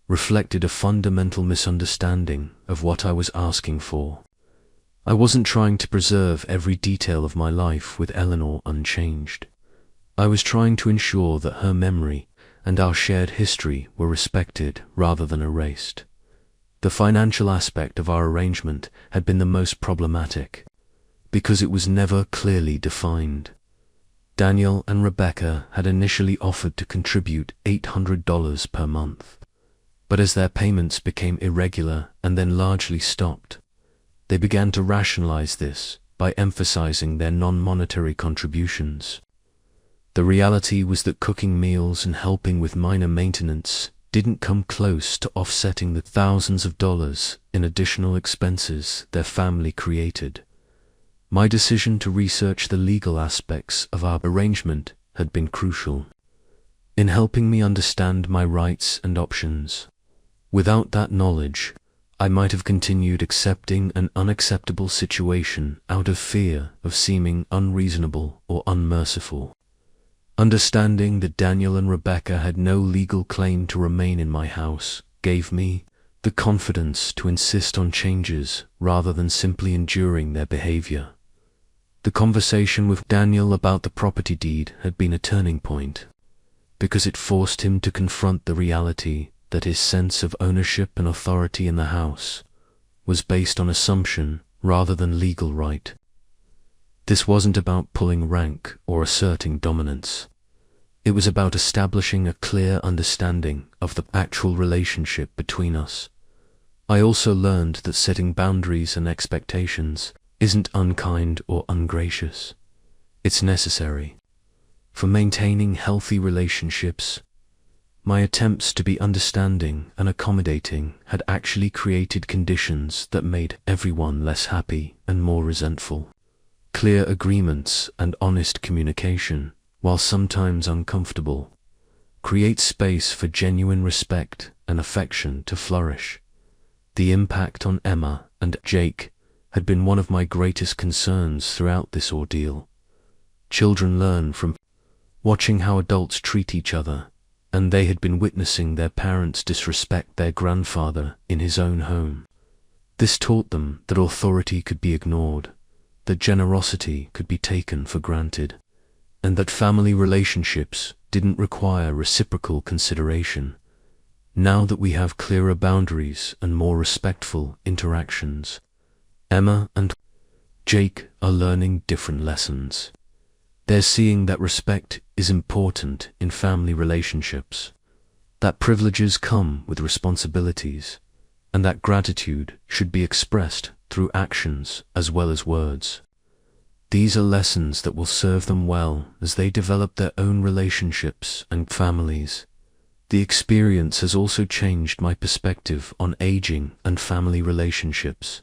reflected a fundamental misunderstanding of what I was asking for. I wasn't trying to preserve every detail of my life with Eleanor unchanged. I was trying to ensure that her memory and our shared history were respected rather than erased. The financial aspect of our arrangement had been the most problematic, because it was never clearly defined. Daniel and Rebecca had initially offered to contribute $800 per month, but as their payments became irregular and then largely stopped, they began to rationalize this by emphasizing their non-monetary contributions. The reality was that cooking meals and helping with minor maintenance didn't come close to offsetting the thousands of dollars in additional expenses their family created. My decision to research the legal aspects of our arrangement had been crucial in helping me understand my rights and options. Without that knowledge, I might have continued accepting an unacceptable situation out of fear of seeming unreasonable or unmerciful. Understanding that Daniel and Rebecca had no legal claim to remain in my house gave me the confidence to insist on changes rather than simply enduring their behavior. The conversation with Daniel about the property deed had been a turning point, because it forced him to confront the reality that his sense of ownership and authority in the house was based on assumption rather than legal right. This wasn't about pulling rank or asserting dominance. It was about establishing a clear understanding of the actual relationship between us. I also learned that setting boundaries and expectations isn't unkind or ungracious. It's necessary. For maintaining healthy relationships, my attempts to be understanding and accommodating had actually created conditions that made everyone less happy and more resentful. Clear agreements and honest communication, while sometimes uncomfortable, create space for genuine respect and affection to flourish. The impact on Emma and Jake had been one of my greatest concerns throughout this ordeal. Children learn from watching how adults treat each other, and they had been witnessing their parents disrespect their grandfather in his own home. This taught them that authority could be ignored, that generosity could be taken for granted, and that family relationships didn't require reciprocal consideration. Now that we have clearer boundaries and more respectful interactions, Emma and Jake are learning different lessons. They're seeing that respect is important in family relationships, that privileges come with responsibilities, and that gratitude should be expressed through actions as well as words. These are lessons that will serve them well as they develop their own relationships and families. The experience has also changed my perspective on aging and family relationships.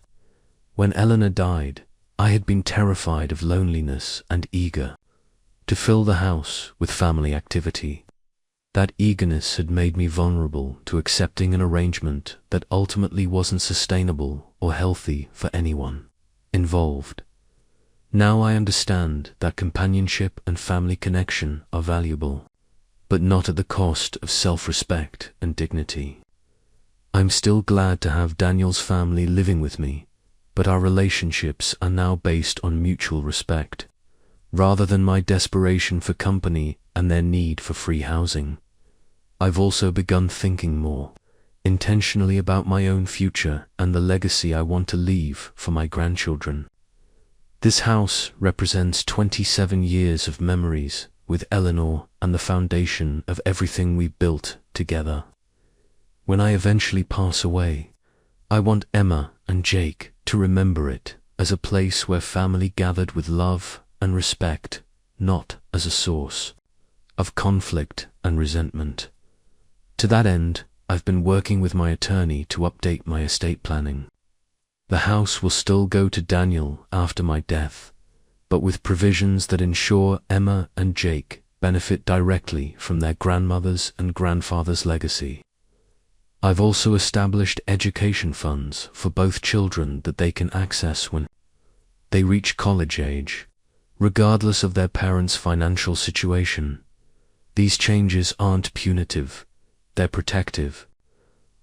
When Eleanor died, I had been terrified of loneliness and eager to fill the house with family activity. That eagerness had made me vulnerable to accepting an arrangement that ultimately wasn't sustainable or healthy for anyone involved. Now I understand that companionship and family connection are valuable, but not at the cost of self-respect and dignity. I'm still glad to have Daniel's family living with me, but our relationships are now based on mutual respect, rather than my desperation for company and their need for free housing. I've also begun thinking more intentionally about my own future and the legacy I want to leave for my grandchildren. This house represents 27 years of memories with Eleanor and the foundation of everything we built together. When I eventually pass away, I want Emma and Jake to remember it as a place where family gathered with love and respect, not as a source of conflict and resentment. To that end, I've been working with my attorney to update my estate planning. The house will still go to Daniel after my death, but with provisions that ensure Emma and Jake benefit directly from their grandmother's and grandfather's legacy. I've also established education funds for both children that they can access when they reach college age, regardless of their parents' financial situation. These changes aren't punitive, they're protective.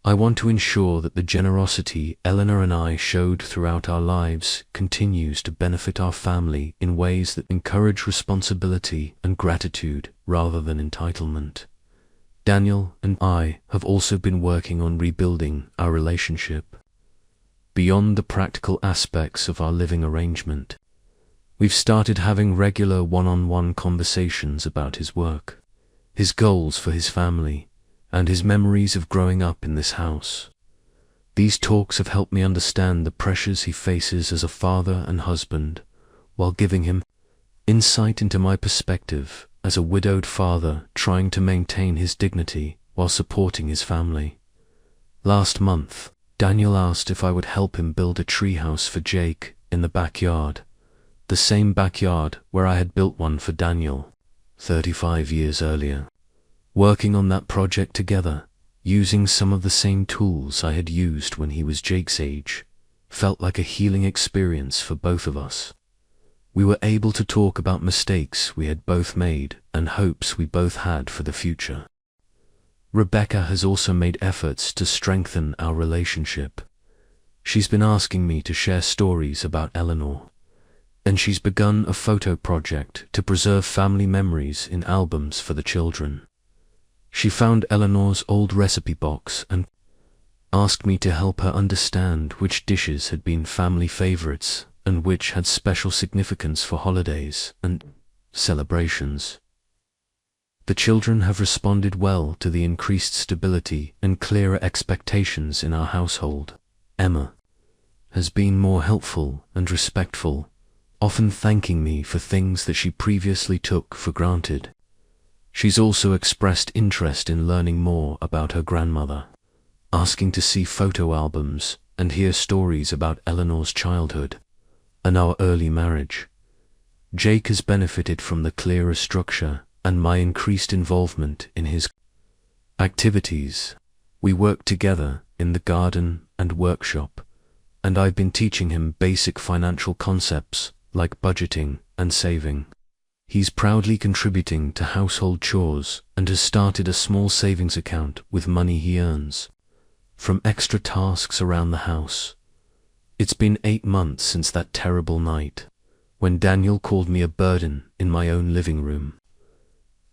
I want to ensure that the generosity Eleanor and I showed throughout our lives continues to benefit our family in ways that encourage responsibility and gratitude rather than entitlement. Daniel and I have also been working on rebuilding our relationship. Beyond the practical aspects of our living arrangement, we've started having regular one-on-one conversations about his work, his goals for his family, and his memories of growing up in this house. These talks have helped me understand the pressures he faces as a father and husband, while giving him insight into my perspective as a widowed father trying to maintain his dignity while supporting his family. Last month, Daniel asked if I would help him build a treehouse for Jake in the backyard, the same backyard where I had built one for Daniel 35 years earlier. Working on that project together, using some of the same tools I had used when he was Jake's age, felt like a healing experience for both of us. We were able to talk about mistakes we had both made and hopes we both had for the future. Rebecca has also made efforts to strengthen our relationship. She's been asking me to share stories about Eleanor, and she's begun a photo project to preserve family memories in albums for the children. She found Eleanor's old recipe box and asked me to help her understand which dishes had been family favorites and which had special significance for holidays and celebrations. The children have responded well to the increased stability and clearer expectations in our household. Emma has been more helpful and respectful, often thanking me for things that she previously took for granted. She's also expressed interest in learning more about her grandmother, asking to see photo albums and hear stories about Eleanor's childhood and our early marriage. Jake has benefited from the clearer structure and my increased involvement in his activities. We work together in the garden and workshop, and I've been teaching him basic financial concepts like budgeting and saving. He's proudly contributing to household chores and has started a small savings account with money he earns from extra tasks around the house. It's been 8 months since that terrible night when Daniel called me a burden in my own living room.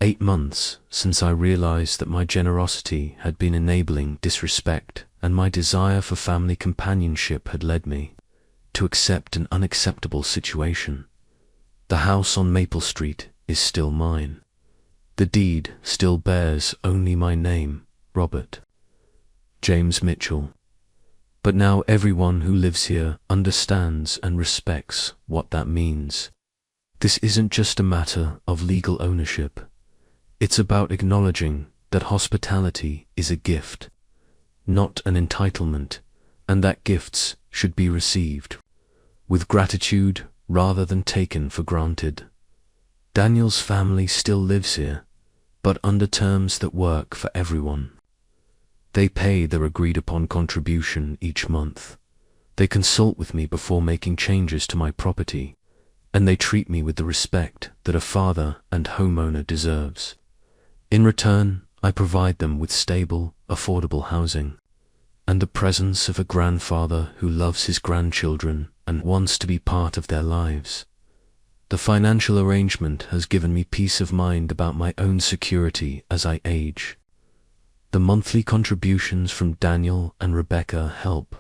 8 months since I realized that my generosity had been enabling disrespect and my desire for family companionship had led me to accept an unacceptable situation. The house on Maple Street is still mine. The deed still bears only my name, Robert James Mitchell. But now everyone who lives here understands and respects what that means. This isn't just a matter of legal ownership. It's about acknowledging that hospitality is a gift, not an entitlement, and that gifts should be received with gratitude rather than taken for granted. Daniel's family still lives here, but under terms that work for everyone. They pay their agreed-upon contribution each month. They consult with me before making changes to my property, and they treat me with the respect that a father and homeowner deserves. In return, I provide them with stable, affordable housing, and the presence of a grandfather who loves his grandchildren and wants to be part of their lives. The financial arrangement has given me peace of mind about my own security as I age. The monthly contributions from Daniel and Rebecca help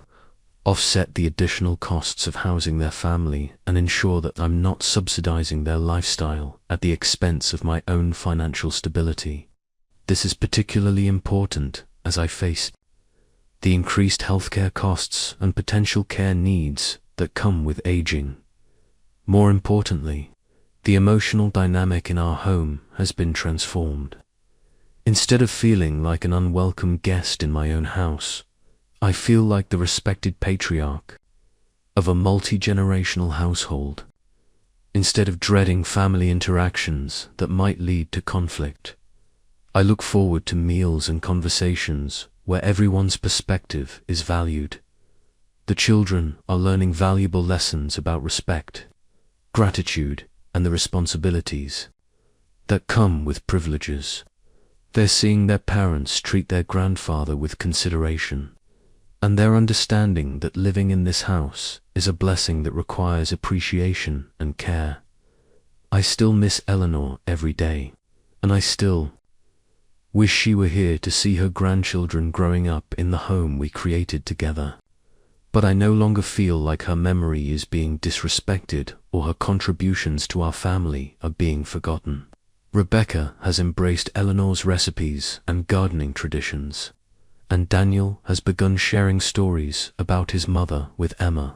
offset the additional costs of housing their family and ensure that I'm not subsidizing their lifestyle at the expense of my own financial stability. This is particularly important as I face the increased healthcare costs and potential care needs that come with aging. More importantly, The emotional dynamic in our home has been transformed. Instead of feeling like an unwelcome guest in my own house, I feel like the respected patriarch of a multi-generational household. Instead of dreading family interactions that might lead to conflict, I look forward to meals and conversations where everyone's perspective is valued. The children are learning valuable lessons about respect, gratitude, and the responsibilities that come with privileges. They're seeing their parents treat their grandfather with consideration, and they're understanding that living in this house is a blessing that requires appreciation and care. I still miss Eleanor every day, and I still wish she were here to see her grandchildren growing up in the home we created together. But I no longer feel like her memory is being disrespected or her contributions to our family are being forgotten. Rebecca has embraced Eleanor's recipes and gardening traditions, and Daniel has begun sharing stories about his mother with Emma.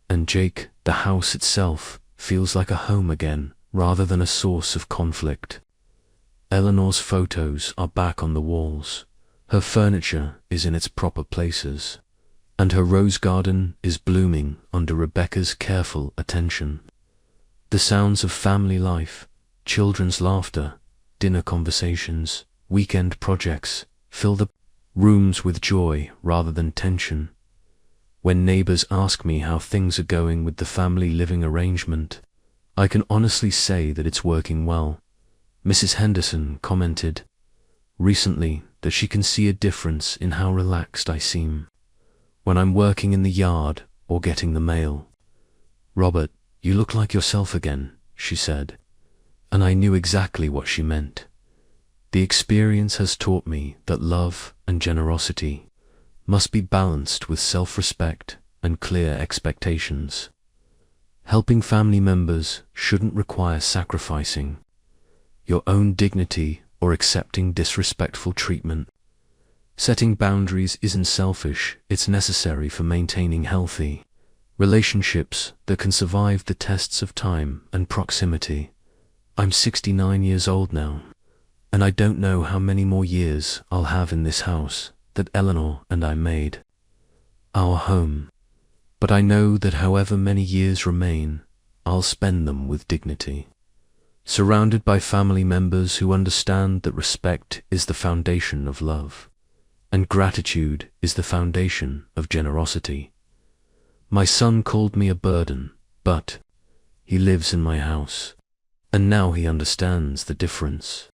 And Jake, the house itself, feels like a home again rather than a source of conflict. Eleanor's photos are back on the walls, her furniture is in its proper places, and her rose garden is blooming under Rebecca's careful attention. The sounds of family life, children's laughter, dinner conversations, weekend projects fill the rooms with joy rather than tension. When neighbors ask me how things are going with the family living arrangement, I can honestly say that it's working well. Mrs. Henderson commented recently that she can see a difference in how relaxed I seem when I'm working in the yard or getting the mail. "Robert, you look like yourself again," she said, and I knew exactly what she meant. The experience has taught me that love and generosity must be balanced with self-respect and clear expectations. Helping family members shouldn't require sacrificing your own dignity or accepting disrespectful treatment. Setting boundaries isn't selfish, it's necessary for maintaining healthy relationships that can survive the tests of time and proximity. I'm 69 years old now, and I don't know how many more years I'll have in this house that Eleanor and I made our home. But I know that however many years remain, I'll spend them with dignity, surrounded by family members who understand that respect is the foundation of love, and gratitude is the foundation of generosity. My son called me a burden, but he lives in my house, and now he understands the difference.